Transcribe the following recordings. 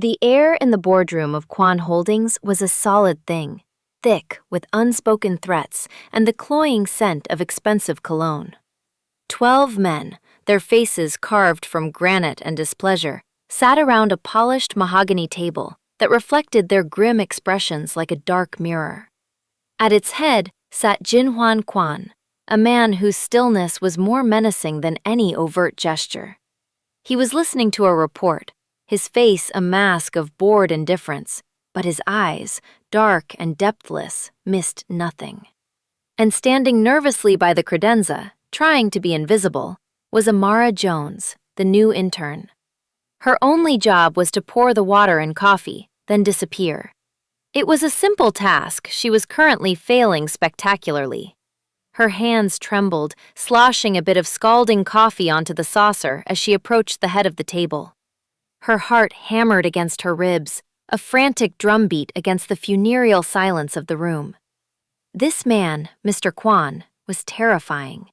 The air in the boardroom of Quan Holdings was a solid thing, thick with unspoken threats and the cloying scent of expensive cologne. 12 men, their faces carved from granite and displeasure, sat around a polished mahogany table that reflected their grim expressions like a dark mirror. At its head sat Jinhuan Quan, a man whose stillness was more menacing than any overt gesture. He was listening to a report, his face a mask of bored indifference, but his eyes, dark and depthless, missed nothing. And standing nervously by the credenza, trying to be invisible, was Amara Jones, the new intern. Her only job was to pour the water and coffee, then disappear. It was a simple task she was currently failing spectacularly. Her hands trembled, sloshing a bit of scalding coffee onto the saucer as she approached the head of the table. Her heart hammered against her ribs, a frantic drumbeat against the funereal silence of the room. This man, Mr. Quan, was terrifying.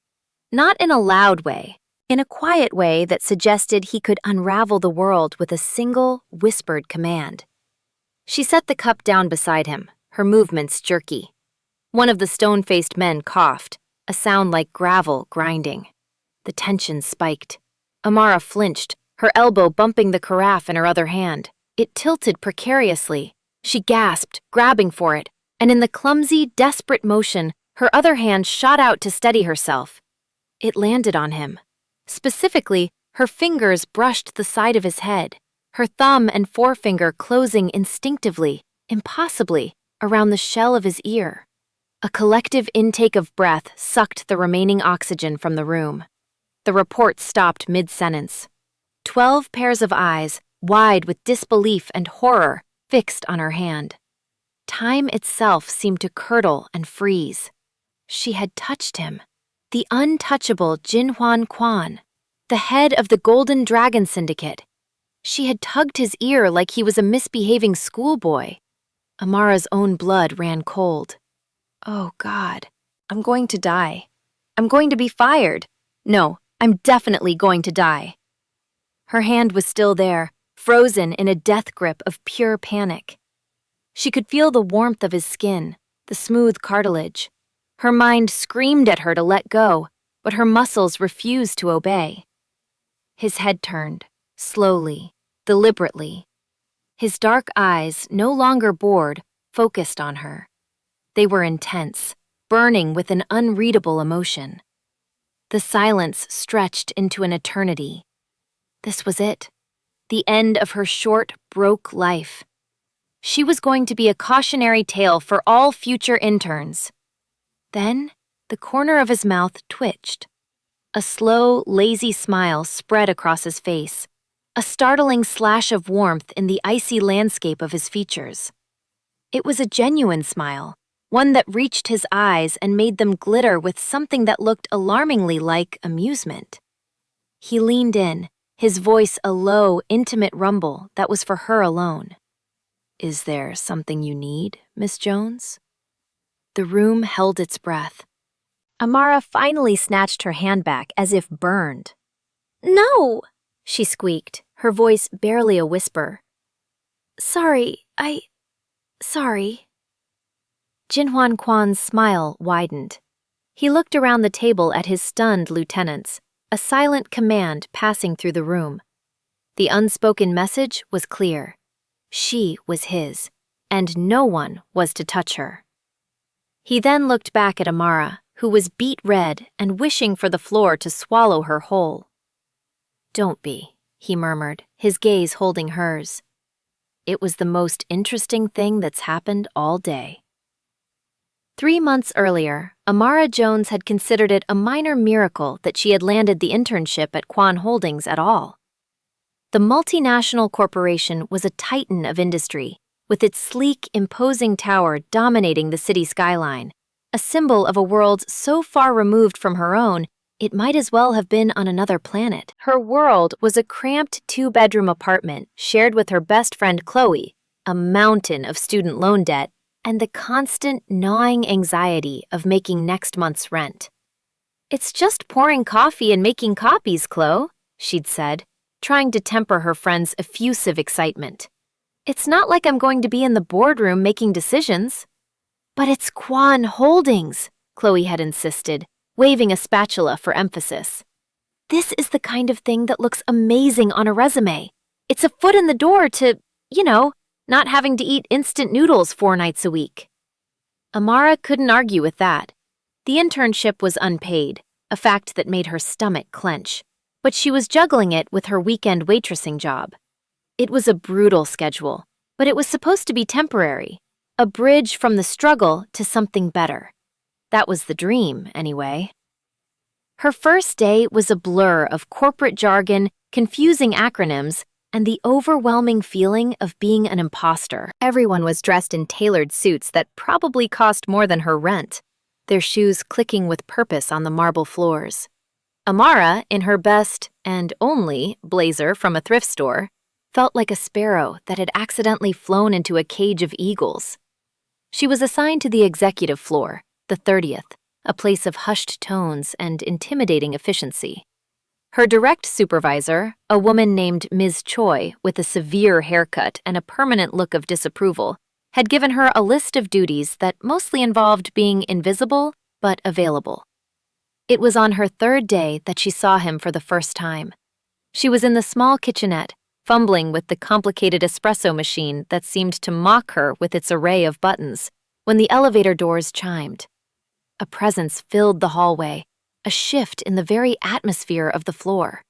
Not in a loud way, in a quiet way that suggested he could unravel the world with a single, whispered command. She set the cup down beside him, her movements jerky. One of the stone-faced men coughed, a sound like gravel grinding. The tension spiked. Amara flinched, her elbow bumping the carafe in her other hand. It tilted precariously. She gasped, grabbing for it, and in the clumsy, desperate motion, her other hand shot out to steady herself. It landed on him. Specifically, her fingers brushed the side of his head, her thumb and forefinger closing instinctively, impossibly, around the shell of his ear. A collective intake of breath sucked the remaining oxygen from the room. The report stopped mid-sentence. 12 pairs of eyes, wide with disbelief and horror, fixed on her hand. Time itself seemed to curdle and freeze. She had touched him. The untouchable Jinhuan Quan, the head of the Golden Dragon Syndicate. She had tugged his ear like he was a misbehaving schoolboy. Amara's own blood ran cold. Oh, God, I'm going to die. I'm going to be fired. No, I'm definitely going to die. Her hand was still there, frozen in a death grip of pure panic. She could feel the warmth of his skin, the smooth cartilage. Her mind screamed at her to let go, but her muscles refused to obey. His head turned, slowly, deliberately. His dark eyes, no longer bored, focused on her. They were intense, burning with an unreadable emotion. The silence stretched into an eternity. This was it. The end of her short, broke life. She was going to be a cautionary tale for all future interns. Then, the corner of his mouth twitched. A slow, lazy smile spread across his face, a startling slash of warmth in the icy landscape of his features. It was a genuine smile, one that reached his eyes and made them glitter with something that looked alarmingly like amusement. He leaned in, his voice a low, intimate rumble that was for her alone. "Is there something you need, Miss Jones?" The room held its breath. Amara finally snatched her hand back as if burned. "No!" she squeaked, her voice barely a whisper. Sorry. Jinhuan Quan's smile widened. He looked around the table at his stunned lieutenants, a silent command passing through the room. The unspoken message was clear. She was his, and no one was to touch her. He then looked back at Amara, who was beet red and wishing for the floor to swallow her whole. "Don't be," he murmured, his gaze holding hers. "It was the most interesting thing that's happened all day." 3 months earlier, Amara Jones had considered it a minor miracle that she had landed the internship at Quan Holdings at all. The multinational corporation was a titan of industry, with its sleek, imposing tower dominating the city skyline, a symbol of a world so far removed from her own, it might as well have been on another planet. Her world was a cramped 2-bedroom apartment shared with her best friend Chloe, a mountain of student loan debt, and the constant gnawing anxiety of making next month's rent. "It's just pouring coffee and making copies, Chloe," she'd said, trying to temper her friend's effusive excitement. It's not like I'm going to be in the boardroom making decisions. But it's Quan Holdings, Chloe had insisted, waving a spatula for emphasis. This is the kind of thing that looks amazing on a resume. It's a foot in the door to, not having to eat instant noodles 4 nights a week. Amara couldn't argue with that. The internship was unpaid, a fact that made her stomach clench, but she was juggling it with her weekend waitressing job. It was a brutal schedule, but it was supposed to be temporary, a bridge from the struggle to something better. That was the dream, anyway. Her first day was a blur of corporate jargon, confusing acronyms, and the overwhelming feeling of being an imposter. Everyone was dressed in tailored suits that probably cost more than her rent, their shoes clicking with purpose on the marble floors. Amara, in her best and only blazer from a thrift store, felt like a sparrow that had accidentally flown into a cage of eagles. She was assigned to the executive floor, the 30th, a place of hushed tones and intimidating efficiency. Her direct supervisor, a woman named Ms. Choi with a severe haircut and a permanent look of disapproval, had given her a list of duties that mostly involved being invisible but available. It was on her 3rd day that she saw him for the first time. She was in the small kitchenette, fumbling with the complicated espresso machine that seemed to mock her with its array of buttons, when the elevator doors chimed. A presence filled the hallway, a shift in the very atmosphere of the floor.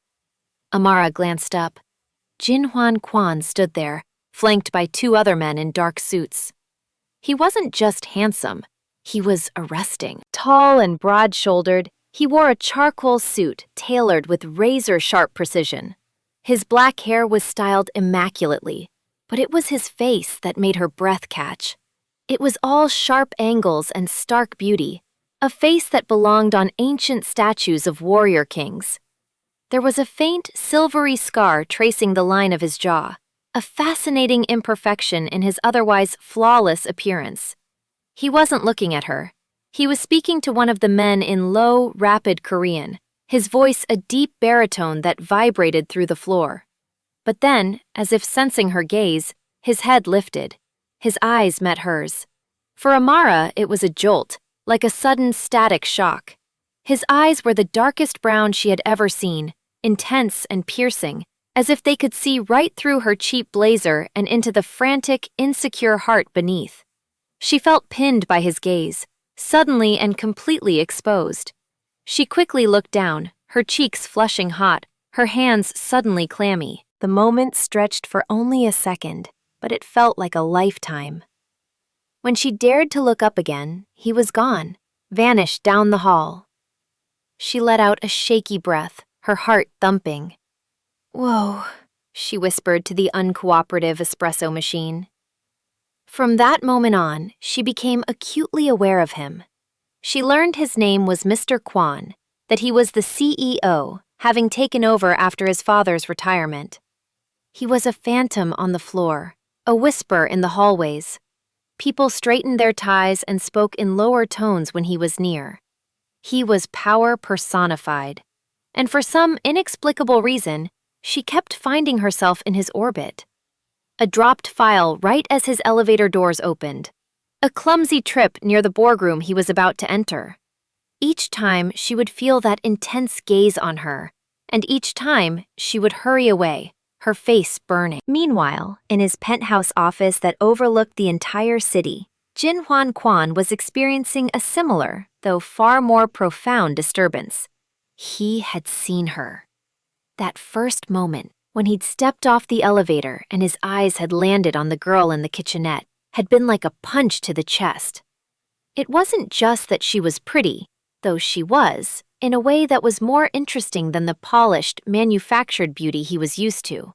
Amara glanced up. Jin-Hwan Kwan stood there, flanked by 2 other men in dark suits. He wasn't just handsome, he was arresting. Tall and broad-shouldered, he wore a charcoal suit tailored with razor-sharp precision. His black hair was styled immaculately, but it was his face that made her breath catch. It was all sharp angles and stark beauty, a face that belonged on ancient statues of warrior kings. There was a faint, silvery scar tracing the line of his jaw, a fascinating imperfection in his otherwise flawless appearance. He wasn't looking at her. He was speaking to one of the men in low, rapid Korean, his voice a deep baritone that vibrated through the floor. But then, as if sensing her gaze, his head lifted. His eyes met hers. For Amara, it was a jolt, like a sudden static shock. His eyes were the darkest brown she had ever seen, intense and piercing, as if they could see right through her cheap blazer and into the frantic, insecure heart beneath. She felt pinned by his gaze, suddenly and completely exposed. She quickly looked down, her cheeks flushing hot, her hands suddenly clammy. The moment stretched for only a second, but it felt like a lifetime. When she dared to look up again, he was gone, vanished down the hall. She let out a shaky breath, her heart thumping. "Whoa," she whispered to the uncooperative espresso machine. From that moment on, she became acutely aware of him. She learned his name was Mr. Kwan, that he was the CEO, having taken over after his father's retirement. He was a phantom on the floor, a whisper in the hallways. People straightened their ties and spoke in lower tones when he was near. He was power personified, and for some inexplicable reason, she kept finding herself in his orbit. A dropped file right as his elevator doors opened. A clumsy trip near the boardroom he was about to enter. Each time she would feel that intense gaze on her, and each time she would hurry away, her face burning. Meanwhile, in his penthouse office that overlooked the entire city, Jin-Hwan Kwan was experiencing a similar, though far more profound disturbance. He had seen her. That first moment, when he'd stepped off the elevator and his eyes had landed on the girl in the kitchenette, had been like a punch to the chest. It wasn't just that she was pretty, though she was, in a way that was more interesting than the polished, manufactured beauty he was used to.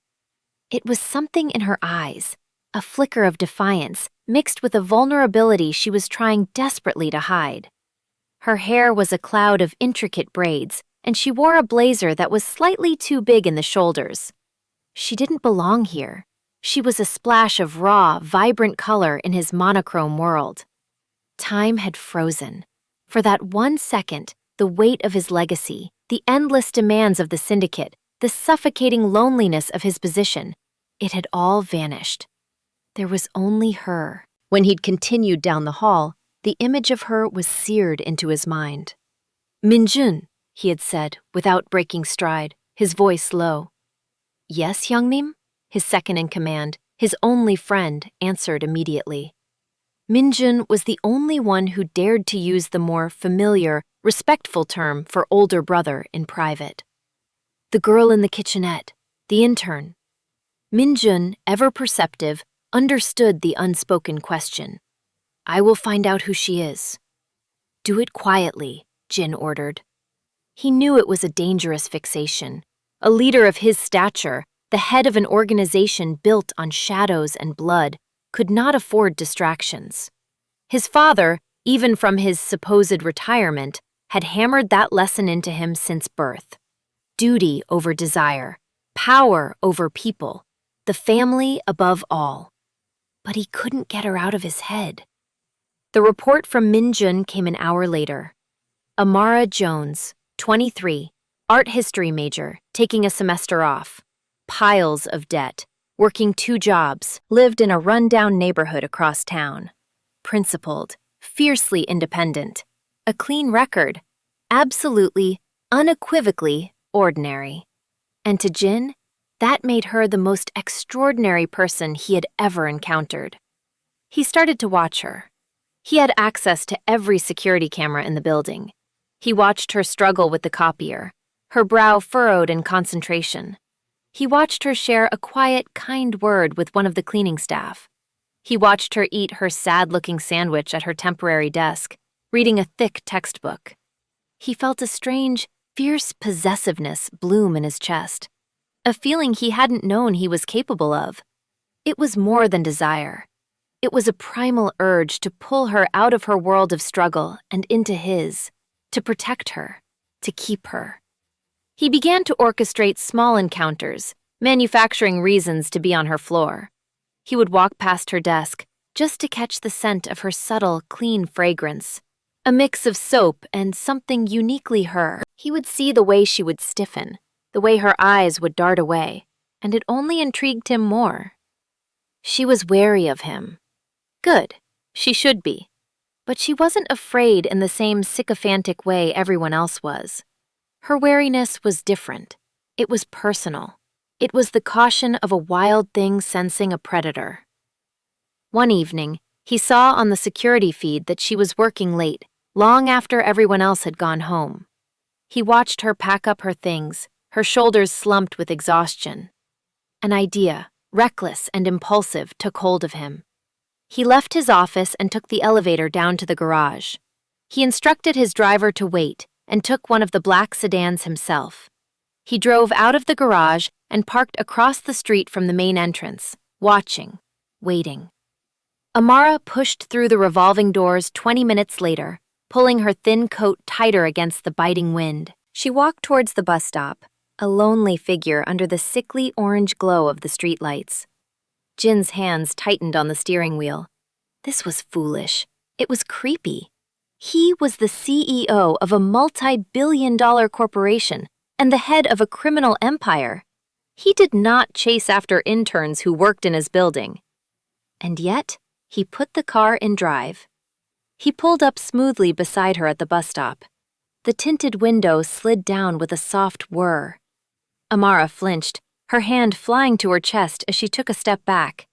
It was something in her eyes, a flicker of defiance, mixed with a vulnerability she was trying desperately to hide. Her hair was a cloud of intricate braids, and she wore a blazer that was slightly too big in the shoulders. She didn't belong here. She was a splash of raw, vibrant color in his monochrome world. Time had frozen. For that 1 second, the weight of his legacy, the endless demands of the syndicate, the suffocating loneliness of his position, it had all vanished. There was only her. When he'd continued down the hall, the image of her was seared into his mind. "Minjun," he had said, without breaking stride, his voice low. "Yes, Youngnim?" His second-in-command, his only friend, answered immediately. Minjun was the only one who dared to use the more familiar, respectful term for older brother in private. The girl in the kitchenette, the intern. Minjun, ever perceptive, understood the unspoken question. "I will find out who she is." "Do it quietly," Jin ordered. He knew it was a dangerous fixation. A leader of his stature, the head of an organization built on shadows and blood, could not afford distractions. His father, even from his supposed retirement, had hammered that lesson into him since birth. Duty over desire, power over people, the family above all. But he couldn't get her out of his head. The report from Minjun came an hour later. Amara Jones, 23, art history major, taking a semester off. Piles of debt, working 2 jobs, lived in a rundown neighborhood across town. Principled, fiercely independent, a clean record, absolutely, unequivocally ordinary. And to Jin, that made her the most extraordinary person he had ever encountered. He started to watch her. He had access to every security camera in the building. He watched her struggle with the copier, her brow furrowed in concentration. He watched her share a quiet, kind word with one of the cleaning staff. He watched her eat her sad-looking sandwich at her temporary desk, reading a thick textbook. He felt a strange, fierce possessiveness bloom in his chest, a feeling he hadn't known he was capable of. It was more than desire. It was a primal urge to pull her out of her world of struggle and into his, to protect her, to keep her. He began to orchestrate small encounters, manufacturing reasons to be on her floor. He would walk past her desk just to catch the scent of her subtle, clean fragrance, a mix of soap and something uniquely her. He would see the way she would stiffen, the way her eyes would dart away, and it only intrigued him more. She was wary of him. Good, she should be. But she wasn't afraid in the same sycophantic way everyone else was. Her wariness was different. It was personal. It was the caution of a wild thing sensing a predator. One evening, he saw on the security feed that she was working late, long after everyone else had gone home. He watched her pack up her things, her shoulders slumped with exhaustion. An idea, reckless and impulsive, took hold of him. He left his office and took the elevator down to the garage. He instructed his driver to wait and took one of the black sedans himself. He drove out of the garage and parked across the street from the main entrance, watching, waiting. Amara pushed through the revolving doors 20 minutes later, pulling her thin coat tighter against the biting wind. She walked towards the bus stop, a lonely figure under the sickly orange glow of the streetlights. Jin's hands tightened on the steering wheel. This was foolish. It was creepy. He was the CEO of a multi-billion-dollar corporation and the head of a criminal empire. He did not chase after interns who worked in his building. And yet, he put the car in drive. He pulled up smoothly beside her at the bus stop. The tinted window slid down with a soft whir. Amara flinched, her hand flying to her chest as she took a step back.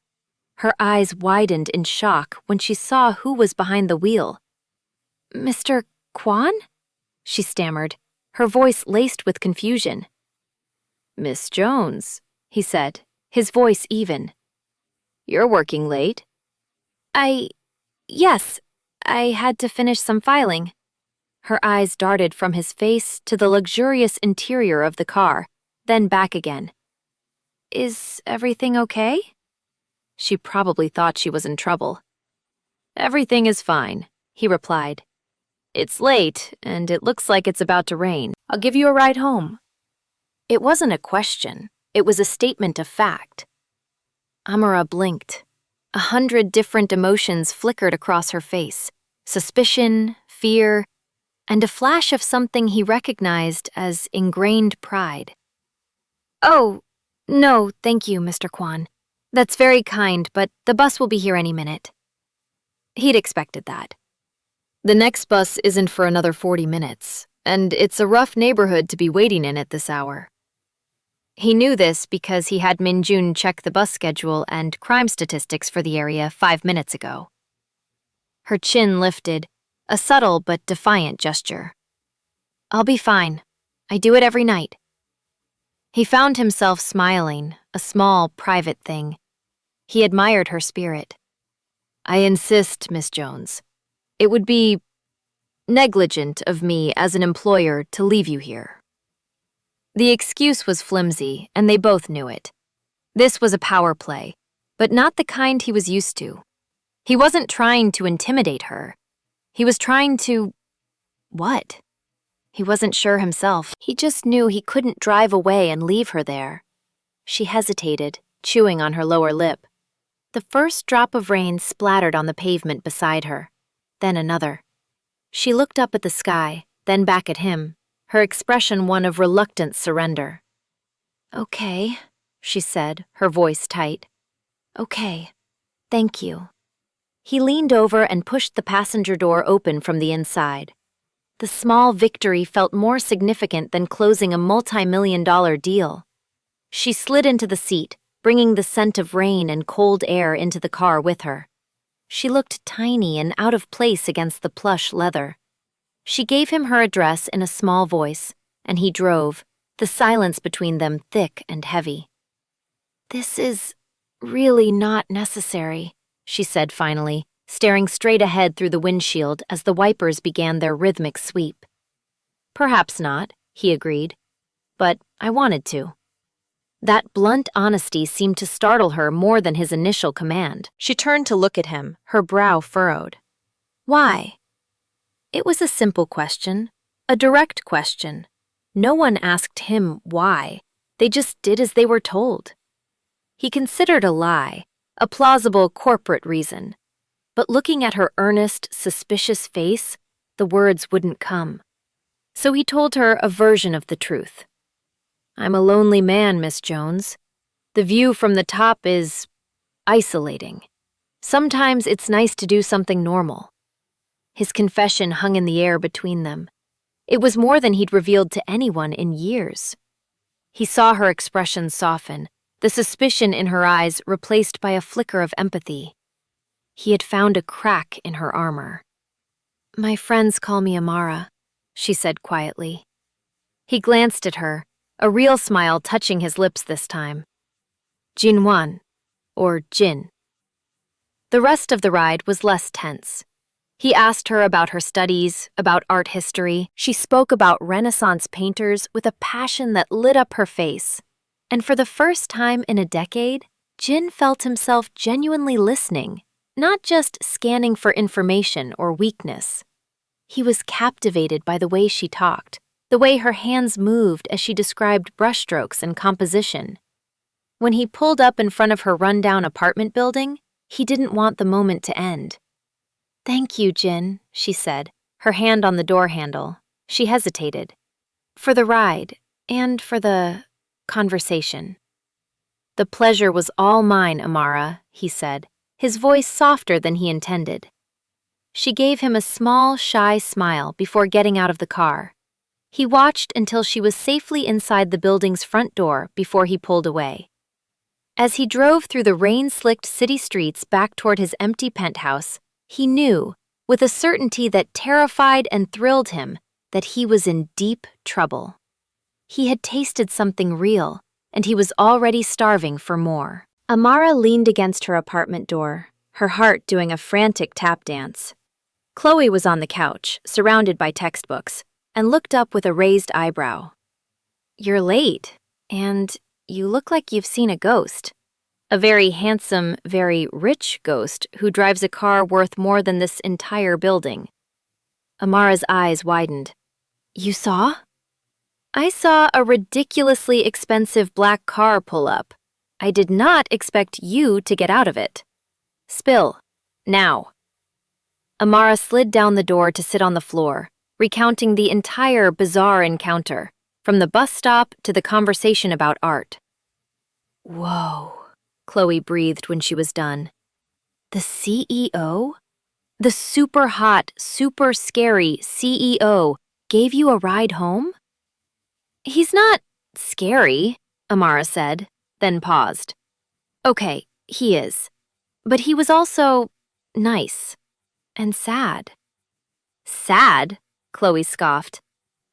Her eyes widened in shock when she saw who was behind the wheel. "Mr. Kwan?" she stammered, her voice laced with confusion. "Miss Jones," he said, his voice even. "You're working late." Yes, I had to finish some filing." Her eyes darted from his face to the luxurious interior of the car, then back again. "Is everything okay?" She probably thought she was in trouble. "Everything is fine," he replied. "It's late, and it looks like it's about to rain. I'll give you a ride home." It wasn't a question. It was a statement of fact. Amara blinked. 100 different emotions flickered across her face. Suspicion, fear, and a flash of something he recognized as ingrained pride. "Oh, no, thank you, Mr. Kwan. That's very kind, but the bus will be here any minute. He'd expected that. The next bus isn't for another 40 minutes, and it's a rough neighborhood to be waiting in at this hour. He knew this because he had Minjun check the bus schedule and crime statistics for the area 5 minutes ago. Her chin lifted, a subtle but defiant gesture. I'll be fine. I do it every night. He found himself smiling, a small, private thing. He admired her spirit. I insist, Miss Jones. It would be negligent of me as an employer to leave you here. The excuse was flimsy, and they both knew it. This was a power play, but not the kind he was used to. He wasn't trying to intimidate her. He was trying to… what? He wasn't sure himself. He just knew he couldn't drive away and leave her there. She hesitated, chewing on her lower lip. The first drop of rain splattered on the pavement beside her, then another. She looked up at the sky, then back at him, her expression one of reluctant surrender. Okay, she said, her voice tight. Okay, thank you. He leaned over and pushed the passenger door open from the inside. The small victory felt more significant than closing a multi-million-dollar deal. She slid into the seat, bringing the scent of rain and cold air into the car with her. She looked tiny and out of place against the plush leather. She gave him her address in a small voice, and he drove, the silence between them thick and heavy. This is really not necessary, she said finally, staring straight ahead through the windshield as the wipers began their rhythmic sweep. Perhaps not, he agreed, but I wanted to. That blunt honesty seemed to startle her more than his initial command. She turned to look at him, her brow furrowed. Why? It was a simple question, a direct question. No one asked him why. They just did as they were told. He considered a lie, a plausible corporate reason. But looking at her earnest, suspicious face, the words wouldn't come. So he told her a version of the truth. I'm a lonely man, Miss Jones. The view from the top is isolating. Sometimes it's nice to do something normal. His confession hung in the air between them. It was more than he'd revealed to anyone in years. He saw her expression soften, the suspicion in her eyes replaced by a flicker of empathy. He had found a crack in her armor. My friends call me Amara, she said quietly. He glanced at her, a real smile touching his lips this time. Jinwan, or Jin. The rest of the ride was less tense. He asked her about her studies, about art history. She spoke about Renaissance painters with a passion that lit up her face. And for the first time in a decade, Jin felt himself genuinely listening, not just scanning for information or weakness. He was captivated by the way she talked, the way her hands moved as she described brushstrokes and composition. When he pulled up in front of her rundown apartment building, he didn't want the moment to end. Thank you, Jin, she said, her hand on the door handle. She hesitated. For the ride, and for the conversation. The pleasure was all mine, Amara, he said, his voice softer than he intended. She gave him a small, shy smile before getting out of the car. He watched until she was safely inside the building's front door before he pulled away. As he drove through the rain-slicked city streets back toward his empty penthouse, he knew, with a certainty that terrified and thrilled him, that he was in deep trouble. He had tasted something real, and he was already starving for more. Amara leaned against her apartment door, her heart doing a frantic tap dance. Chloe was on the couch, surrounded by textbooks, and looked up with a raised eyebrow. You're late, and you look like you've seen a ghost. A very handsome, very rich ghost who drives a car worth more than this entire building. Amara's eyes widened. You saw? I saw a ridiculously expensive black car pull up. I did not expect you to get out of it. Spill. Now. Amara slid down the door to sit on the floor, recounting the entire bizarre encounter, from the bus stop to the conversation about art. Whoa. Chloe breathed when she was done. The CEO? The super hot, super scary CEO gave you a ride home? He's not scary, Amara said, then paused. Okay, he is. But he was also nice and sad. Sad? Chloe scoffed.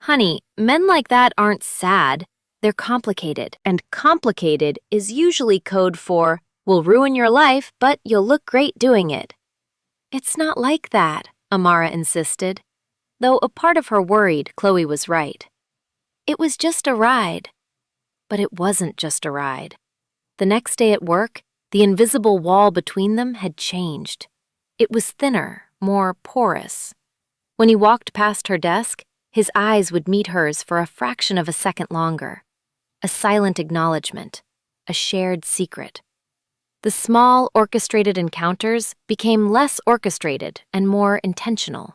Honey, men like that aren't sad. They're complicated, and complicated is usually code for, will ruin your life, but you'll look great doing it. It's not like that, Amara insisted, though a part of her worried Chloe was right. It was just a ride. But it wasn't just a ride. The next day at work, the invisible wall between them had changed. It was thinner, more porous. When he walked past her desk, his eyes would meet hers for a fraction of a second longer. A silent acknowledgement, a shared secret. The small, orchestrated encounters became less orchestrated and more intentional.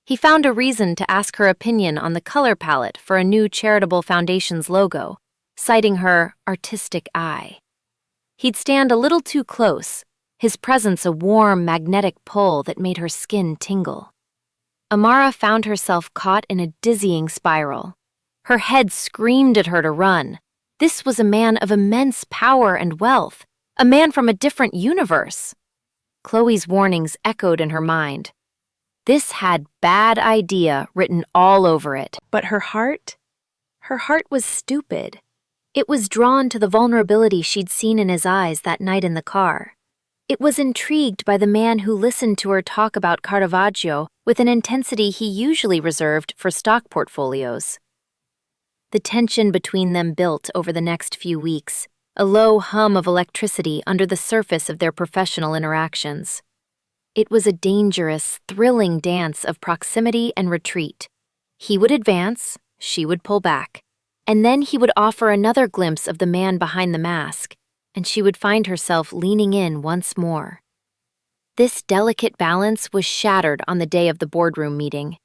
He found a reason to ask her opinion on the color palette for a new charitable foundation's logo, citing her artistic eye. He'd stand a little too close, his presence a warm, magnetic pull that made her skin tingle. Amara found herself caught in a dizzying spiral. Her head screamed at her to run. This was a man of immense power and wealth, a man from a different universe. Chloe's warnings echoed in her mind. This had bad idea written all over it. But her heart was stupid. It was drawn to the vulnerability she'd seen in his eyes that night in the car. It was intrigued by the man who listened to her talk about Caravaggio with an intensity he usually reserved for stock portfolios. The tension between them built over the next few weeks, a low hum of electricity under the surface of their professional interactions. It was a dangerous, thrilling dance of proximity and retreat. He would advance, she would pull back, and then he would offer another glimpse of the man behind the mask, and she would find herself leaning in once more. This delicate balance was shattered on the day of the boardroom meeting.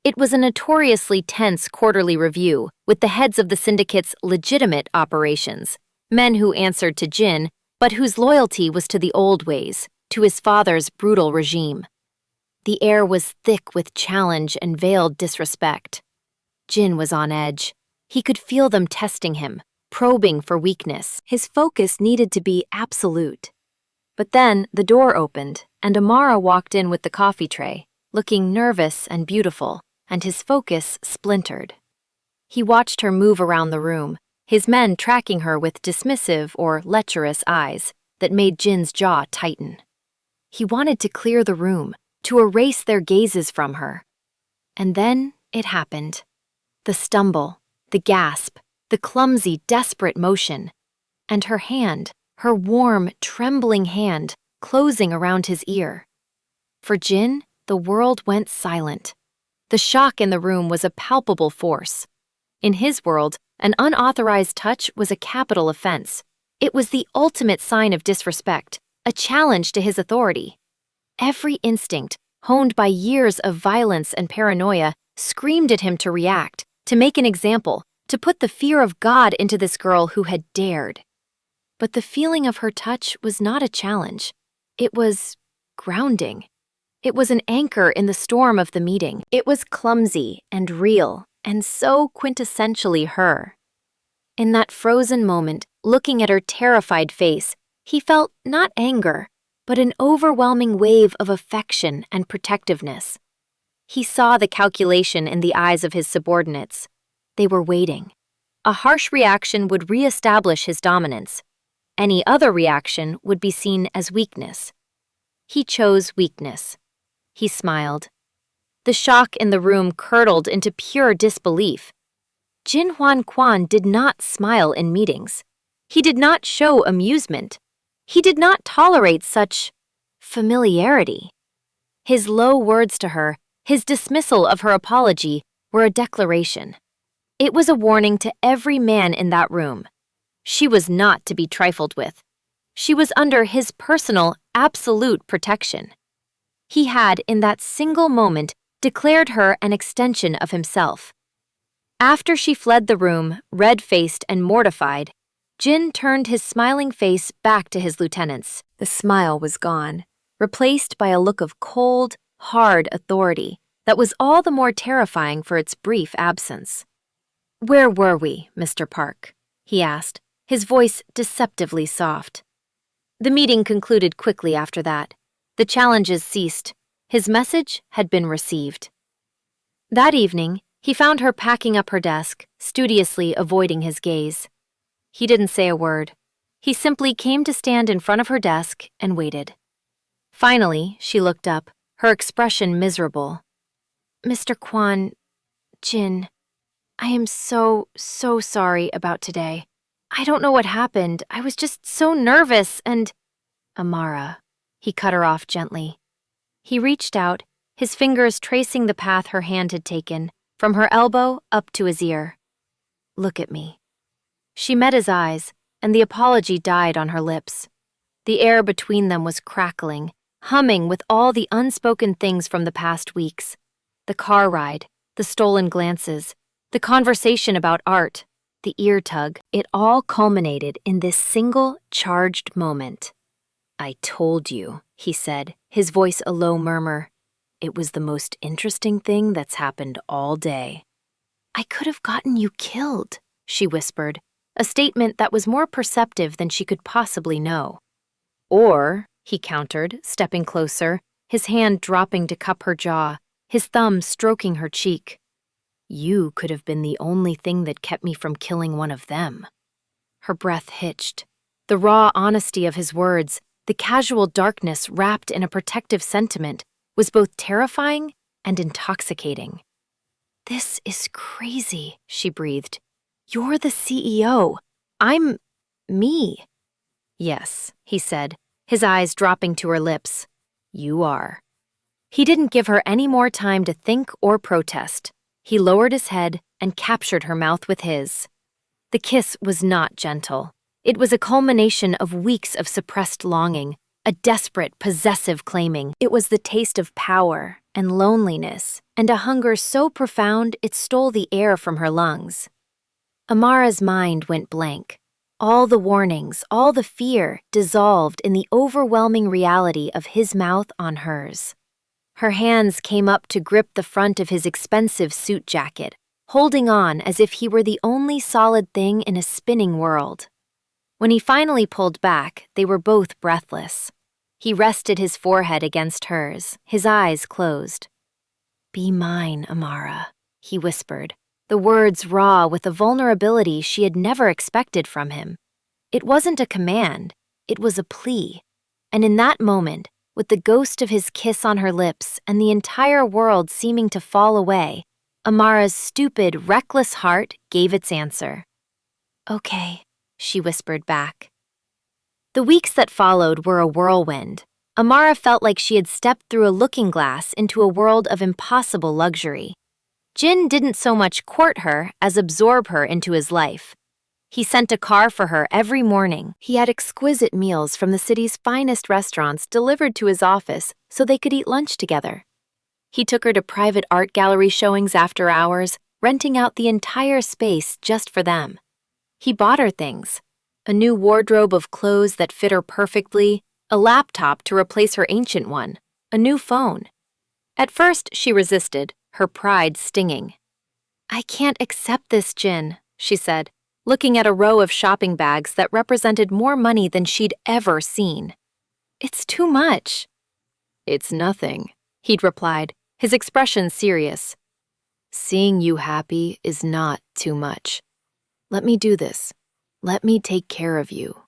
It was a notoriously tense quarterly review with the heads of the syndicate's legitimate operations, men who answered to Jin, but whose loyalty was to the old ways, to his father's brutal regime. The air was thick with challenge and veiled disrespect. Jin was on edge. He could feel them testing him, probing for weakness. His focus needed to be absolute. But then the door opened, and Amara walked in with the coffee tray, looking nervous and beautiful, and his focus splintered. He watched her move around the room, his men tracking her with dismissive or lecherous eyes that made Jin's jaw tighten. He wanted to clear the room, to erase their gazes from her. And then it happened. The stumble, the gasp, the clumsy, desperate motion, and her hand, her warm, trembling hand, closing around his ear. For Jin, the world went silent. The shock in the room was a palpable force. In his world, an unauthorized touch was a capital offense. It was the ultimate sign of disrespect, a challenge to his authority. Every instinct, honed by years of violence and paranoia, screamed at him to react, to make an example, to put the fear of God into this girl who had dared. But the feeling of her touch was not a challenge. It was grounding. It was an anchor in the storm of the meeting. It was clumsy and real, and so quintessentially her. In that frozen moment, looking at her terrified face, he felt not anger, but an overwhelming wave of affection and protectiveness. He saw the calculation in the eyes of his subordinates. They were waiting. A harsh reaction would reestablish his dominance. Any other reaction would be seen as weakness. He chose weakness. He smiled. The shock in the room curdled into pure disbelief. Jin Huan Quan did not smile in meetings. He did not show amusement. He did not tolerate such familiarity. His low words to her, his dismissal of her apology, were a declaration. It was a warning to every man in that room. She was not to be trifled with. She was under his personal, absolute protection. He had, in that single moment, declared her an extension of himself. After she fled the room, red-faced and mortified, Jin turned his smiling face back to his lieutenants. The smile was gone, replaced by a look of cold, hard authority that was all the more terrifying for its brief absence. "Where were we, Mr. Park?" he asked, his voice deceptively soft. The meeting concluded quickly after that. The challenges ceased. His message had been received. That evening, he found her packing up her desk, studiously avoiding his gaze. He didn't say a word. He simply came to stand in front of her desk and waited. Finally, she looked up, her expression miserable. "Mr. Kwon, Jin, I am so sorry about today. I don't know what happened. I was just so nervous and—" "Amara," he cut her off gently. He reached out, his fingers tracing the path her hand had taken, from her elbow up to his ear. "Look at me." She met his eyes, and the apology died on her lips. The air between them was crackling, humming with all the unspoken things from the past weeks. The car ride, the stolen glances, the conversation about art, the ear tug, it all culminated in this single, charged moment. "I told you," he said, his voice a low murmur. "It was the most interesting thing that's happened all day." "I could have gotten you killed," she whispered, a statement that was more perceptive than she could possibly know. "Or," he countered, stepping closer, his hand dropping to cup her jaw, his thumb stroking her cheek. "You could have been the only thing that kept me from killing one of them." Her breath hitched. The raw honesty of his words, the casual darkness wrapped in a protective sentiment, was both terrifying and intoxicating. "This is crazy," she breathed. "You're the CEO. I'm me." "Yes," he said, his eyes dropping to her lips. "You are." He didn't give her any more time to think or protest. He lowered his head and captured her mouth with his. The kiss was not gentle. It was a culmination of weeks of suppressed longing, a desperate, possessive claiming. It was the taste of power and loneliness, and a hunger so profound it stole the air from her lungs. Amara's mind went blank. All the warnings, all the fear dissolved in the overwhelming reality of his mouth on hers. Her hands came up to grip the front of his expensive suit jacket, holding on as if he were the only solid thing in a spinning world. When he finally pulled back, they were both breathless. He rested his forehead against hers, his eyes closed. "Be mine, Amara," he whispered, the words raw with a vulnerability she had never expected from him. It wasn't a command, it was a plea. And in that moment, with the ghost of his kiss on her lips and the entire world seeming to fall away, Amara's stupid, reckless heart gave its answer. "Okay," she whispered back. The weeks that followed were a whirlwind. Amara felt like she had stepped through a looking glass into a world of impossible luxury. Jin didn't so much court her as absorb her into his life. He sent a car for her every morning. He had exquisite meals from the city's finest restaurants delivered to his office so they could eat lunch together. He took her to private art gallery showings after hours, renting out the entire space just for them. He bought her things: a new wardrobe of clothes that fit her perfectly, a laptop to replace her ancient one, a new phone. At first, she resisted, her pride stinging. "I can't accept this, Jin," she said, looking at a row of shopping bags that represented more money than she'd ever seen. "It's too much." "It's nothing," he'd replied, his expression serious. "Seeing you happy is not too much. Let me do this. Let me take care of you."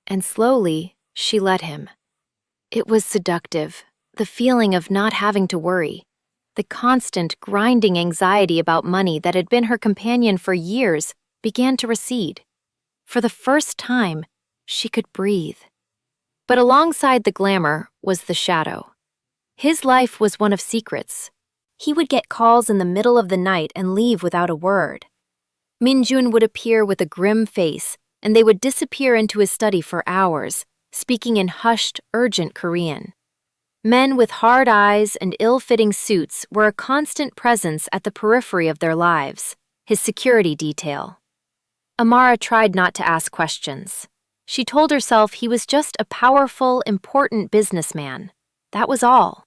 And slowly, she let him. It was seductive, the feeling of not having to worry. The constant, grinding anxiety about money that had been her companion for years began to recede. For the first time, she could breathe. But alongside the glamour was the shadow. His life was one of secrets. He would get calls in the middle of the night and leave without a word. Minjun would appear with a grim face, and they would disappear into his study for hours, speaking in hushed, urgent Korean. Men with hard eyes and ill-fitting suits were a constant presence at the periphery of their lives, his security detail. Amara tried not to ask questions. She told herself he was just a powerful, important businessman. That was all.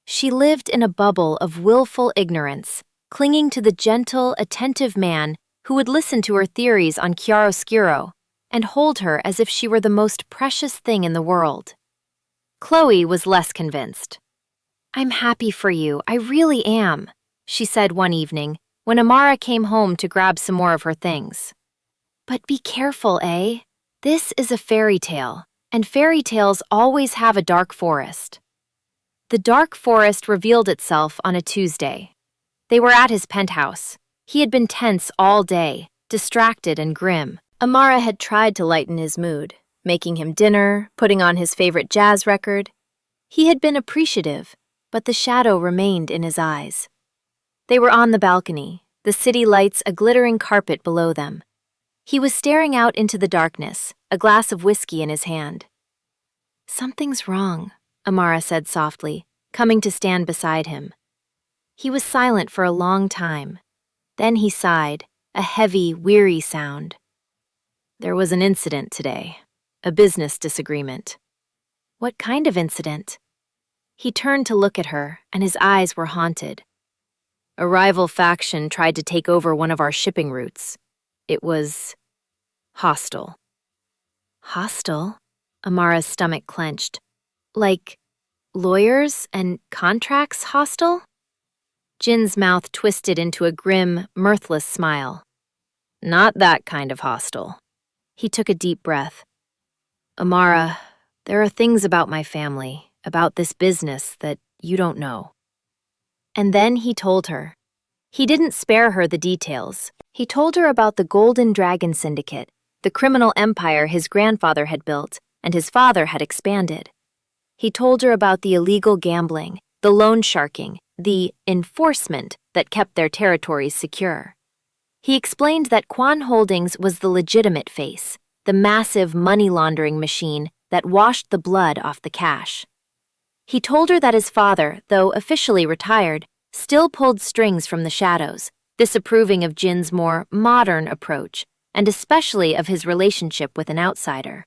She lived in a bubble of willful ignorance, clinging to the gentle, attentive man who would listen to her theories on chiaroscuro and hold her as if she were the most precious thing in the world. Chloe was less convinced. "I'm happy for you, I really am," she said one evening when Amara came home to grab some more of her things. "But be careful, eh? This is a fairy tale, and fairy tales always have a dark forest." The dark forest revealed itself on a Tuesday. They were at his penthouse. He had been tense all day, distracted and grim. Amara had tried to lighten his mood, making him dinner, putting on his favorite jazz record. He had been appreciative, but the shadow remained in his eyes. They were on the balcony, the city lights a glittering carpet below them. He was staring out into the darkness, a glass of whiskey in his hand. "Something's wrong," Amara said softly, coming to stand beside him. He was silent for a long time. Then he sighed, a heavy, weary sound. "There was an incident today, a business disagreement." "What kind of incident?" He turned to look at her, and his eyes were haunted. "A rival faction tried to take over one of our shipping routes. It was hostile." "Hostile?" Amara's stomach clenched. "Like lawyers and contracts hostile?" Jin's mouth twisted into a grim, mirthless smile. "Not that kind of hostile." He took a deep breath. "Amara, there are things about my family, about this business, that you don't know." And then he told her. He didn't spare her the details. He told her about the Golden Dragon Syndicate, the criminal empire his grandfather had built and his father had expanded. He told her about the illegal gambling, the loan sharking, the enforcement that kept their territories secure. He explained that Quan Holdings was the legitimate face, the massive money laundering machine that washed the blood off the cash. He told her that his father, though officially retired, still pulled strings from the shadows, disapproving of Jin's more modern approach, and especially of his relationship with an outsider.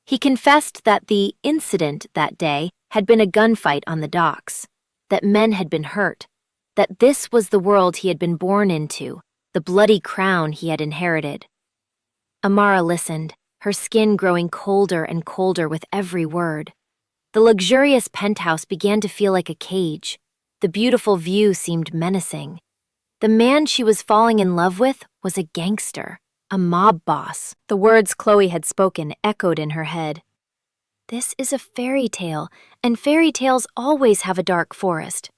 He confessed that the incident that day had been a gunfight on the docks, that men had been hurt, that this was the world he had been born into, the bloody crown he had inherited. Amara listened, her skin growing colder and colder with every word. The luxurious penthouse began to feel like a cage. The beautiful view seemed menacing. The man she was falling in love with was a gangster, a mob boss. The words Chloe had spoken echoed in her head. This is a fairy tale, and fairy tales always have a dark forest.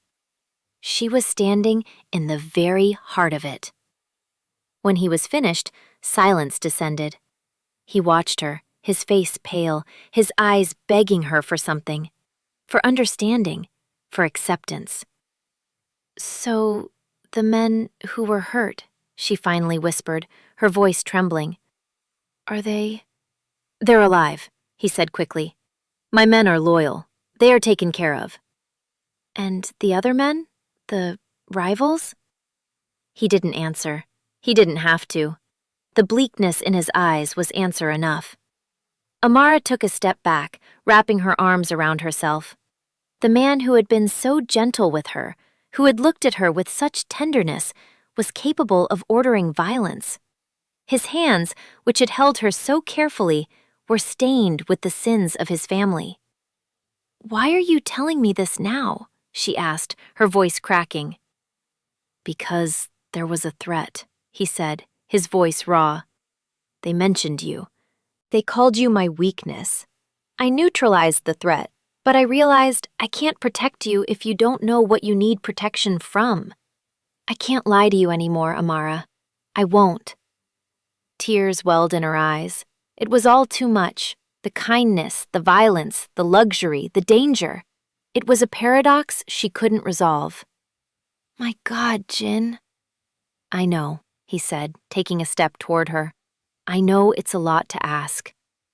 She was standing in the very heart of it. When he was finished, silence descended. He watched her, his face pale, his eyes begging her for something, for understanding, for acceptance. "So, the men who were hurt," she finally whispered, her voice trembling. "Are they—" "They're alive," he said quickly. "My men are loyal. They are taken care of." "And the other men? The rivals?" He didn't answer. He didn't have to. The bleakness in his eyes was answer enough. Amara took a step back, wrapping her arms around herself. The man who had been so gentle with her, who had looked at her with such tenderness, was capable of ordering violence. His hands, which had held her so carefully, were stained with the sins of his family. "Why are you telling me this now?" she asked, her voice cracking. "Because there was a threat," he said, his voice raw. "They mentioned you. They called you my weakness. I neutralized the threat, but I realized I can't protect you if you don't know what you need protection from. I can't lie to you anymore, Amara. I won't." Tears welled in her eyes. It was all too much. The kindness, the violence, the luxury, the danger. It was a paradox she couldn't resolve. "My God, Jin." "I know," he said, taking a step toward her. "I know it's a lot to ask.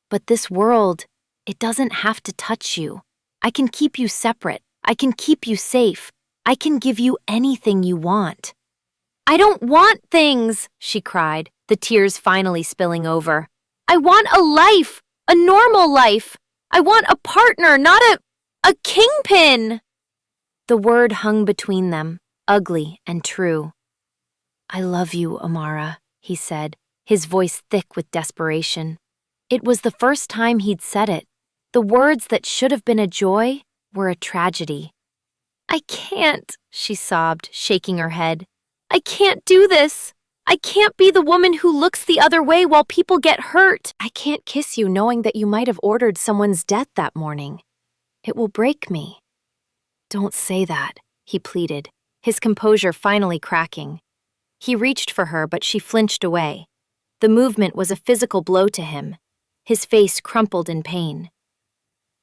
But this world, it doesn't have to touch you. I can keep you separate. I can keep you safe. I can give you anything you want." "I don't want things," she cried, the tears finally spilling over. I want a life, a normal life. I want a partner, not a kingpin. The word hung between them, ugly and true. I love you, Amara, he said, his voice thick with desperation. It was the first time he'd said it. The words that should have been a joy were a tragedy. I can't, she sobbed, shaking her head. I can't do this. I can't be the woman who looks the other way while people get hurt. I can't kiss you knowing that you might have ordered someone's death that morning. It will break me. Don't say that, he pleaded, his composure finally cracking. He reached for her, but she flinched away. The movement was a physical blow to him. His face crumpled in pain.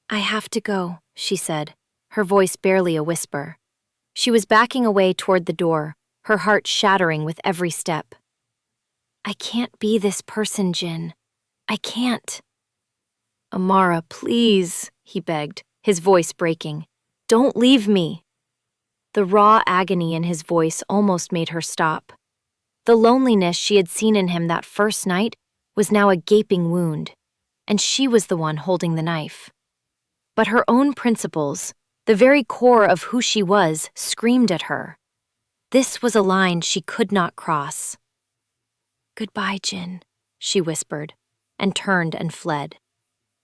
I have to go, she said, her voice barely a whisper. She was backing away toward the door, her heart shattering with every step. I can't be this person, Jin. I can't. Amara, please, he begged, his voice breaking. Don't leave me. The raw agony in his voice almost made her stop. The loneliness she had seen in him that first night was now a gaping wound, and she was the one holding the knife. But her own principles, the very core of who she was, screamed at her. This was a line she could not cross. Goodbye, Jin, she whispered, and turned and fled.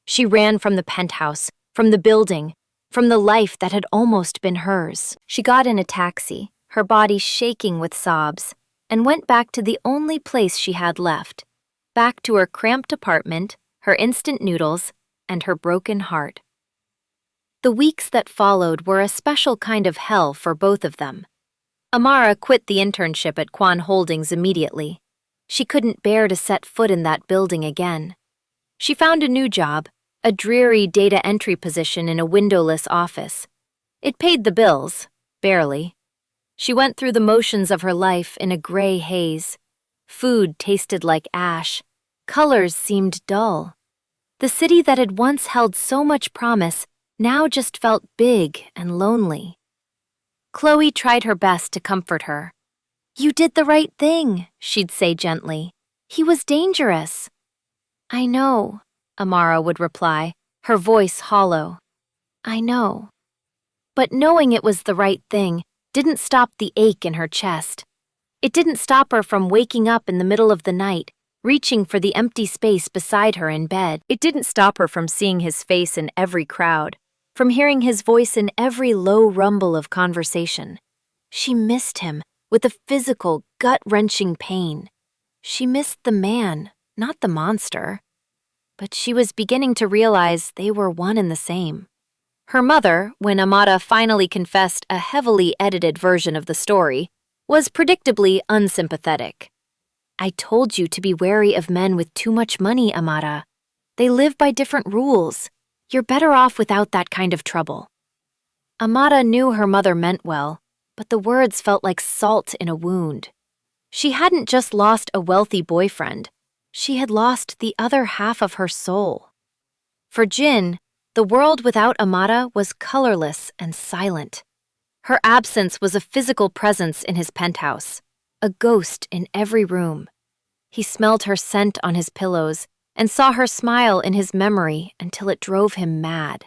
She ran from the penthouse, from the building, from the life that had almost been hers. She got in a taxi, her body shaking with sobs, and went back to the only place she had left, back to her cramped apartment, her instant noodles, and her broken heart. The weeks that followed were a special kind of hell for both of them. Amara quit the internship at Kwan Holdings immediately. She couldn't bear to set foot in that building again. She found a new job, a dreary data entry position in a windowless office. It paid the bills, barely. She went through the motions of her life in a gray haze. Food tasted like ash. Colors seemed dull. The city that had once held so much promise now just felt big and lonely. Chloe tried her best to comfort her. You did the right thing, she'd say gently. He was dangerous. I know, Amara would reply, her voice hollow. I know. But knowing it was the right thing didn't stop the ache in her chest. It didn't stop her from waking up in the middle of the night, reaching for the empty space beside her in bed. It didn't stop her from seeing his face in every crowd, from hearing his voice in every low rumble of conversation. She missed him with a physical, gut-wrenching pain. She missed the man, not the monster. But she was beginning to realize they were one and the same. Her mother, when Amara finally confessed a heavily edited version of the story, was predictably unsympathetic. I told you to be wary of men with too much money, Amara. They live by different rules. You're better off without that kind of trouble. Amara knew her mother meant well, but the words felt like salt in a wound. She hadn't just lost a wealthy boyfriend. She had lost the other half of her soul. For Jin, the world without Amara was colorless and silent. Her absence was a physical presence in his penthouse, a ghost in every room. He smelled her scent on his pillows and saw her smile in his memory until it drove him mad.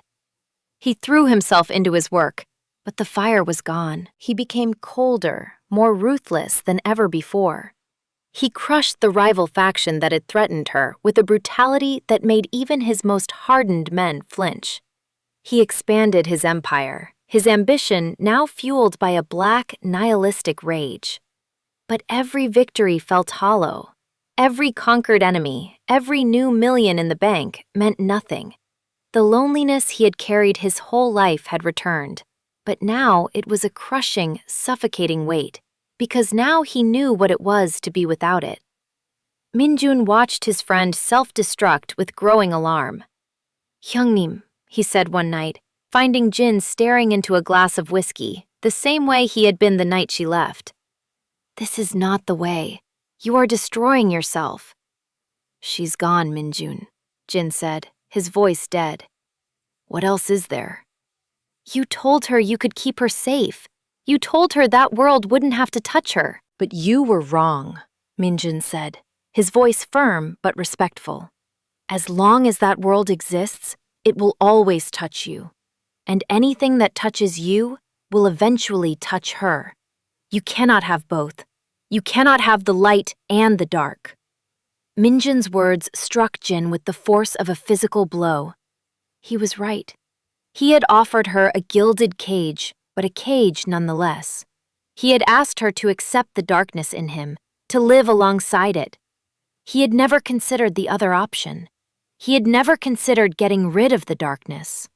He threw himself into his work, but the fire was gone. He became colder, more ruthless than ever before. He crushed the rival faction that had threatened her with a brutality that made even his most hardened men flinch. He expanded his empire, his ambition now fueled by a black, nihilistic rage. But every victory felt hollow. Every conquered enemy, every new million in the bank meant nothing. The loneliness he had carried his whole life had returned, but now it was a crushing, suffocating weight, because now he knew what it was to be without it. Minjun watched his friend self-destruct with growing alarm. "Hyungnim," he said one night, finding Jin staring into a glass of whiskey, the same way he had been the night she left. "This is not the way. You are destroying yourself." "She's gone, Minjun," Jin said, his voice dead. "What else is there?" "You told her you could keep her safe. You told her that world wouldn't have to touch her." "But you were wrong," Minjun said. his voice firm but respectful. As long as that world exists, it will always touch you. And anything that touches you will eventually touch her. You cannot have both. You cannot have the light and the dark. Minjun's words struck Jin with the force of a physical blow. He was right. He had offered her a gilded cage, but a cage nonetheless. He had asked her to accept the darkness in him, to live alongside it. He had never considered the other option. He had never considered getting rid of the darkness.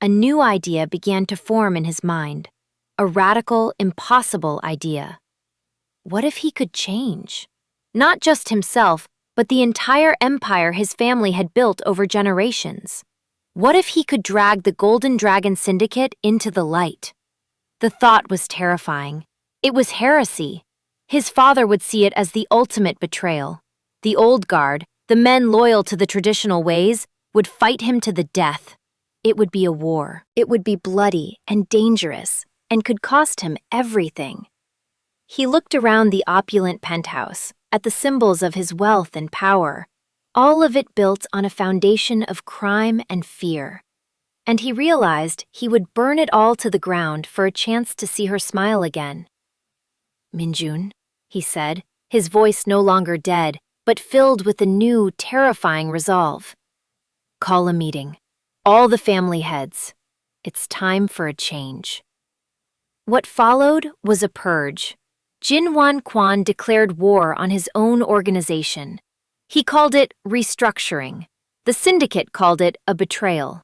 A new idea began to form in his mind, a radical, impossible idea. What if he could change? Not just himself, but the entire empire his family had built over generations. What if he could drag the Golden Dragon Syndicate into the light? The thought was terrifying. It was heresy. His father would see it as the ultimate betrayal. The old guard, the men loyal to the traditional ways, would fight him to the death. It would be a war. It would be bloody and dangerous, and could cost him everything. He looked around the opulent penthouse, at the symbols of his wealth and power, all of it built on a foundation of crime and fear. And he realized he would burn it all to the ground for a chance to see her smile again. "Minjun," he said, his voice no longer dead, but filled with a new, terrifying resolve. "Call a meeting. All the family heads. It's time for a change." What followed was a purge. Jin Wan Quan declared war on his own organization. He called it restructuring. The syndicate called it a betrayal.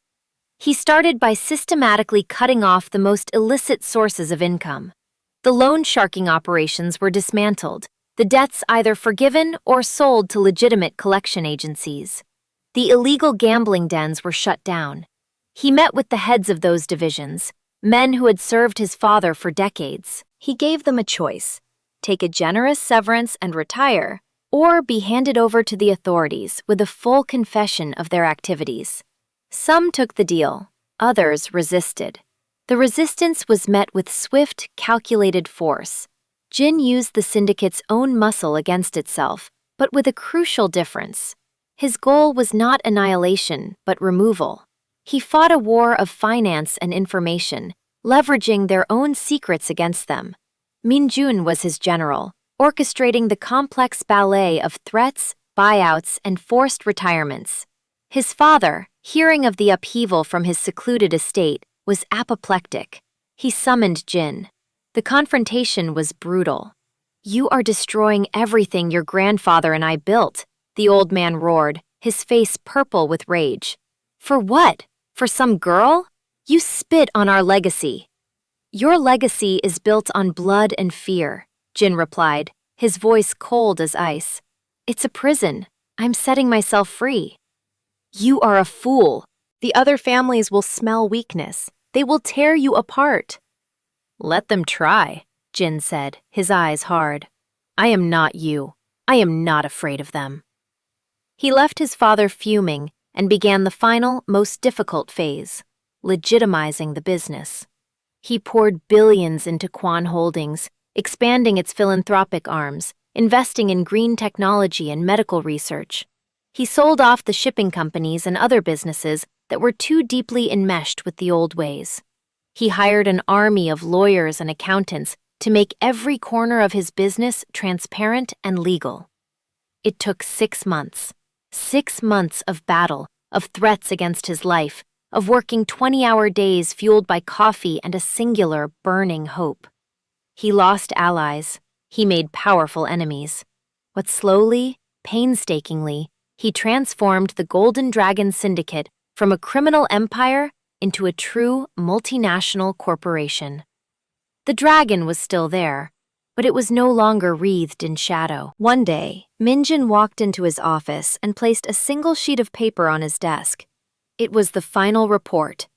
He started by systematically cutting off the most illicit sources of income. The loan sharking operations were dismantled, the debts either forgiven or sold to legitimate collection agencies. The illegal gambling dens were shut down. He met with the heads of those divisions, men who had served his father for decades. He gave them a choice: take a generous severance and retire, or be handed over to the authorities with a full confession of their activities. Some took the deal, others resisted. The resistance was met with swift, calculated force. Jin used the syndicate's own muscle against itself, but with a crucial difference. His goal was not annihilation, but removal. He fought a war of finance and information, leveraging their own secrets against them. Minjun was his general, orchestrating the complex ballet of threats, buyouts, and forced retirements. His father, hearing of the upheaval from his secluded estate, was apoplectic. He summoned Jin. The confrontation was brutal. "You are destroying everything your grandfather and I built," the old man roared, his face purple with rage. "For what? For some girl? You spit on our legacy." "Your legacy is built on blood and fear," Jin replied, his voice cold as ice. "It's a prison. I'm setting myself free." "You are a fool. The other families will smell weakness. They will tear you apart." "Let them try," Jin said, his eyes hard. "I am not you. I am not afraid of them." He left his father fuming and began the final, most difficult phase, legitimizing the business. He poured billions into Quan Holdings, expanding its philanthropic arms, investing in green technology and medical research. He sold off the shipping companies and other businesses that were too deeply enmeshed with the old ways. He hired an army of lawyers and accountants to make every corner of his business transparent and legal. It took 6 months. 6 months of battle, of threats against his life, of working 20-hour days fueled by coffee and a singular, burning hope. He lost allies. He made powerful enemies. But slowly, painstakingly, he transformed the Golden Dragon Syndicate from a criminal empire into a true multinational corporation. The dragon was still there, but it was no longer wreathed in shadow. One day, Minjun walked into his office and placed a single sheet of paper on his desk. It was the final report.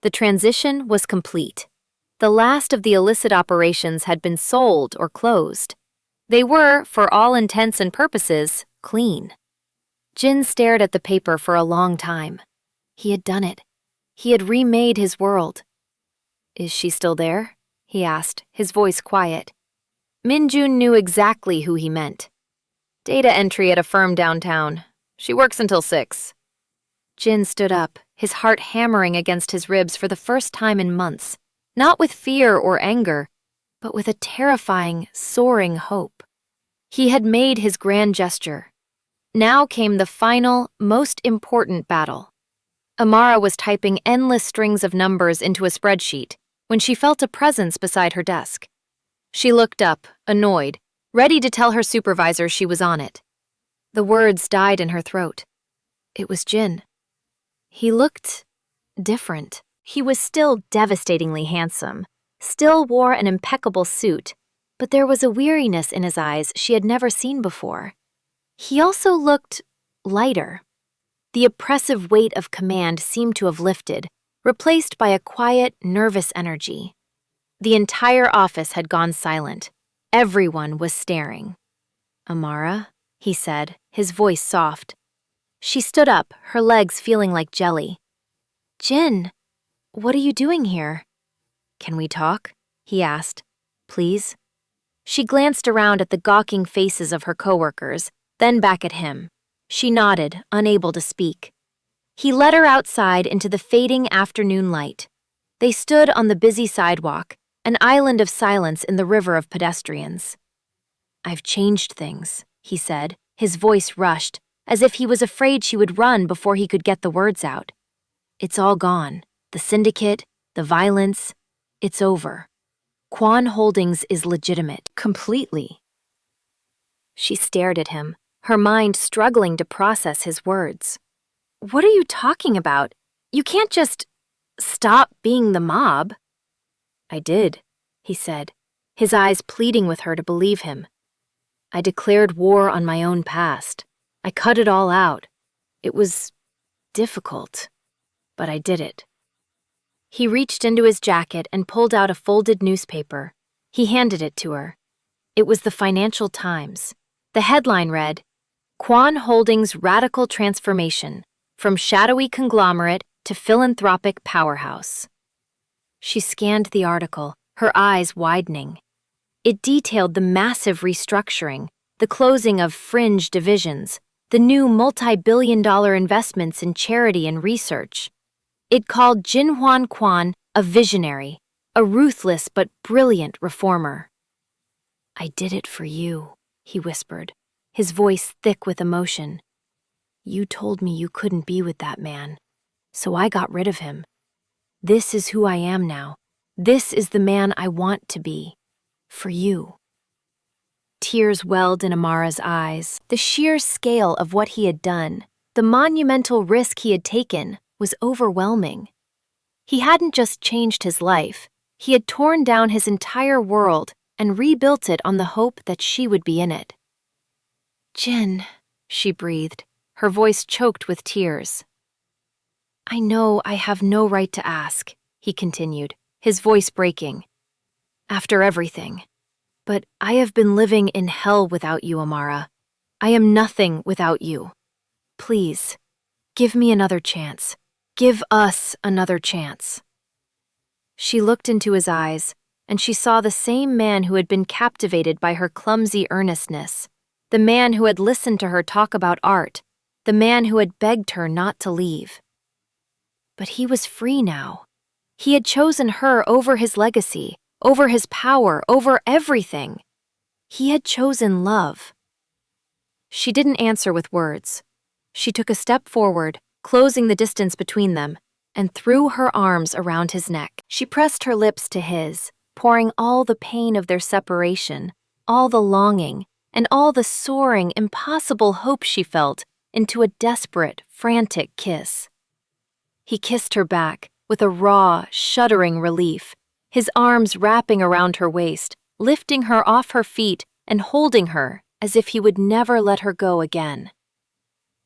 The transition was complete. The last of the illicit operations had been sold or closed. They were, for all intents and purposes, clean. Jin stared at the paper for a long time. He had done it. He had remade his world. "Is she still there?" he asked, his voice quiet. Minjun knew exactly who he meant. Data entry at a firm downtown. She works until 6. Jin stood up, his heart hammering against his ribs for the first time in months, not with fear or anger, but with a terrifying, soaring hope. He had made his grand gesture. Now came the final, most important battle. Amara was typing endless strings of numbers into a spreadsheet when she felt a presence beside her desk. She looked up, annoyed, ready to tell her supervisor she was on it. The words died in her throat. It was Jin. He looked different. He was still devastatingly handsome, still wore an impeccable suit, but there was a weariness in his eyes she had never seen before. He also looked lighter. The oppressive weight of command seemed to have lifted, replaced by a quiet, nervous energy. The entire office had gone silent. Everyone was staring. "Amara," he said, his voice soft. She stood up, her legs feeling like jelly. "Jin, what are you doing here?" "Can we talk?" he asked. "Please?" She glanced around at the gawking faces of her coworkers, then back at him. She nodded, unable to speak. He led her outside into the fading afternoon light. They stood on the busy sidewalk, an island of silence in the river of pedestrians. "I've changed things," he said, his voice rushed, as if he was afraid she would run before he could get the words out. "It's all gone. The syndicate, the violence, it's over. Kwan Holdings is legitimate, completely." She stared at him, her mind struggling to process his words. "What are you talking about? You can't just stop being the mob." "I did," he said, his eyes pleading with her to believe him. "I declared war on my own past. I cut it all out. It was difficult, but I did it." He reached into his jacket and pulled out a folded newspaper. He handed it to her. It was the Financial Times. The headline read, "Kwan Holdings Radical Transformation, from Shadowy Conglomerate to Philanthropic Powerhouse." She scanned the article, her eyes widening. It detailed the massive restructuring, the closing of fringe divisions, the new multi-billion-dollar investments in charity and research. It called Jinhwan Kwan a visionary, a ruthless but brilliant reformer. "I did it for you," he whispered, his voice thick with emotion. "You told me you couldn't be with that man, so I got rid of him. This is who I am now. This is the man I want to be. For you." Tears welled in Amara's eyes. The sheer scale of what he had done, the monumental risk he had taken, was overwhelming. He hadn't just changed his life, he had torn down his entire world and rebuilt it on the hope that she would be in it. "Jin," she breathed, her voice choked with tears. "I know I have no right to ask," he continued, his voice breaking. "After everything. But I have been living in hell without you, Amara. I am nothing without you. Please, give me another chance. Give us another chance." She looked into his eyes, and she saw the same man who had been captivated by her clumsy earnestness, the man who had listened to her talk about art, the man who had begged her not to leave. But he was free now. He had chosen her over his legacy, over his power, over everything. He had chosen love. She didn't answer with words. She took a step forward, closing the distance between them, and threw her arms around his neck. She pressed her lips to his, pouring all the pain of their separation, all the longing, and all the soaring, impossible hope she felt into a desperate, frantic kiss. He kissed her back with a raw, shuddering relief, his arms wrapping around her waist, lifting her off her feet and holding her as if he would never let her go again.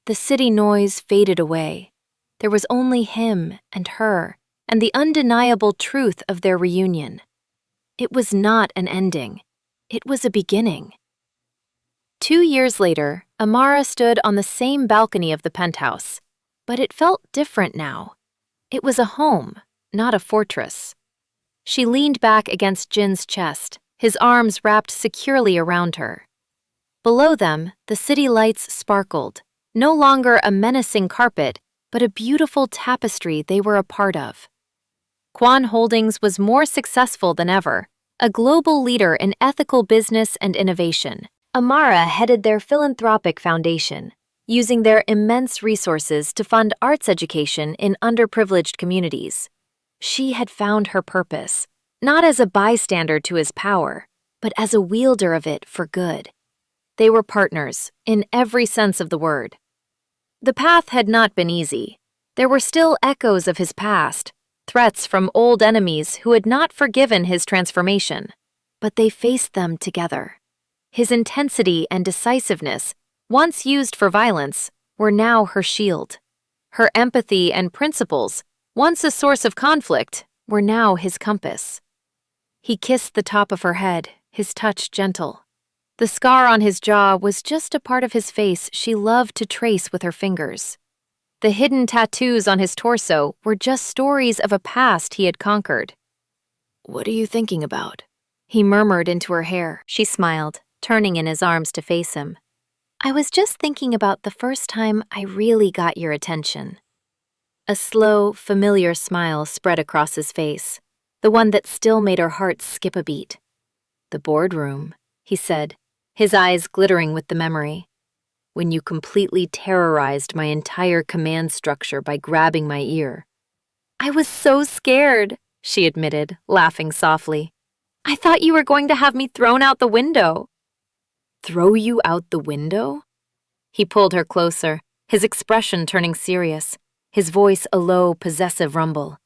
The city noise faded away. There was only him and her, and the undeniable truth of their reunion. It was not an ending. It was a beginning. 2 years later, Amara stood on the same balcony of the penthouse, but it felt different now. It was a home, not a fortress. She leaned back against Jin's chest, his arms wrapped securely around her. Below them, the city lights sparkled, no longer a menacing carpet, but a beautiful tapestry they were a part of. Kwon Holdings was more successful than ever, a global leader in ethical business and innovation. Amara headed their philanthropic foundation, using their immense resources to fund arts education in underprivileged communities. She had found her purpose, not as a bystander to his power, but as a wielder of it for good. They were partners, in every sense of the word. The path had not been easy. There were still echoes of his past, threats from old enemies who had not forgiven his transformation, but they faced them together. His intensity and decisiveness, once used for violence, were now her shield. Her empathy and principles, once a source of conflict, were now his compass. He kissed the top of her head, his touch gentle. The scar on his jaw was just a part of his face she loved to trace with her fingers. The hidden tattoos on his torso were just stories of a past he had conquered. "What are you thinking about?" he murmured into her hair. She smiled, turning in his arms to face him. "I was just thinking about the first time I really got your attention." A slow, familiar smile spread across his face, the one that still made her heart skip a beat. "The boardroom," he said, his eyes glittering with the memory. "When you completely terrorized my entire command structure by grabbing my ear." "I was so scared," she admitted, laughing softly. "I thought you were going to have me thrown out the window." "Throw you out the window?" He pulled her closer, his expression turning serious, his voice a low, possessive rumble.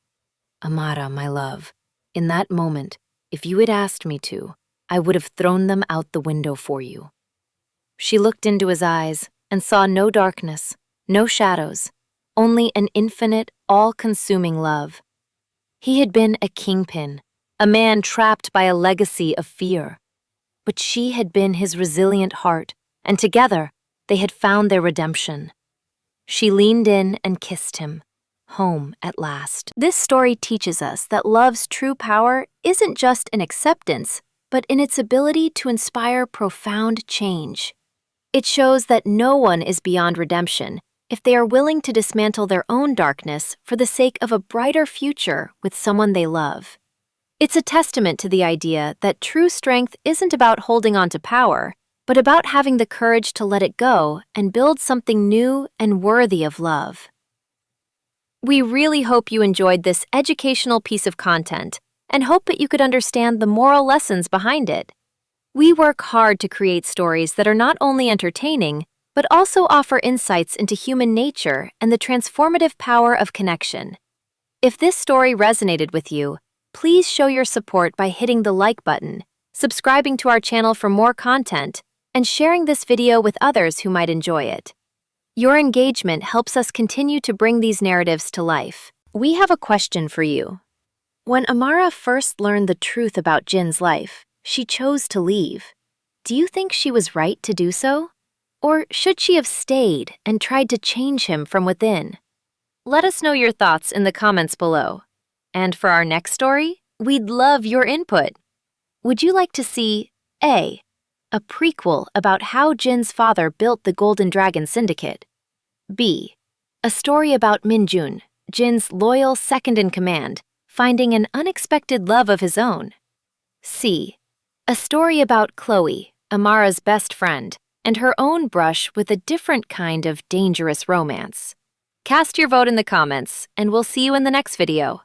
"Amara, my love, in that moment, if you had asked me to, I would have thrown them out the window for you." She looked into his eyes and saw no darkness, no shadows, only an infinite, all-consuming love. He had been a kingpin, a man trapped by a legacy of fear. But she had been his resilient heart, and together they had found their redemption. She leaned in and kissed him. Home at last. This story teaches us that love's true power isn't just in acceptance, but in its ability to inspire profound change. It shows that no one is beyond redemption if they are willing to dismantle their own darkness for the sake of a brighter future with someone they love. It's a testament to the idea that true strength isn't about holding on to power, but about having the courage to let it go and build something new and worthy of love. We really hope you enjoyed this educational piece of content and hope that you could understand the moral lessons behind it. We work hard to create stories that are not only entertaining, but also offer insights into human nature and the transformative power of connection. If this story resonated with you, please show your support by hitting the like button, subscribing to our channel for more content, and sharing this video with others who might enjoy it. Your engagement helps us continue to bring these narratives to life. We have a question for you. When Amara first learned the truth about Jin's life, she chose to leave. Do you think she was right to do so? Or should she have stayed and tried to change him from within? Let us know your thoughts in the comments below. And for our next story, we'd love your input. Would you like to see A, a prequel about how Jin's father built the Golden Dragon Syndicate? B, a story about Minjun, Jin's loyal second-in-command, finding an unexpected love of his own? C, a story about Chloe, Amara's best friend, and her own brush with a different kind of dangerous romance? Cast your vote in the comments, and we'll see you in the next video.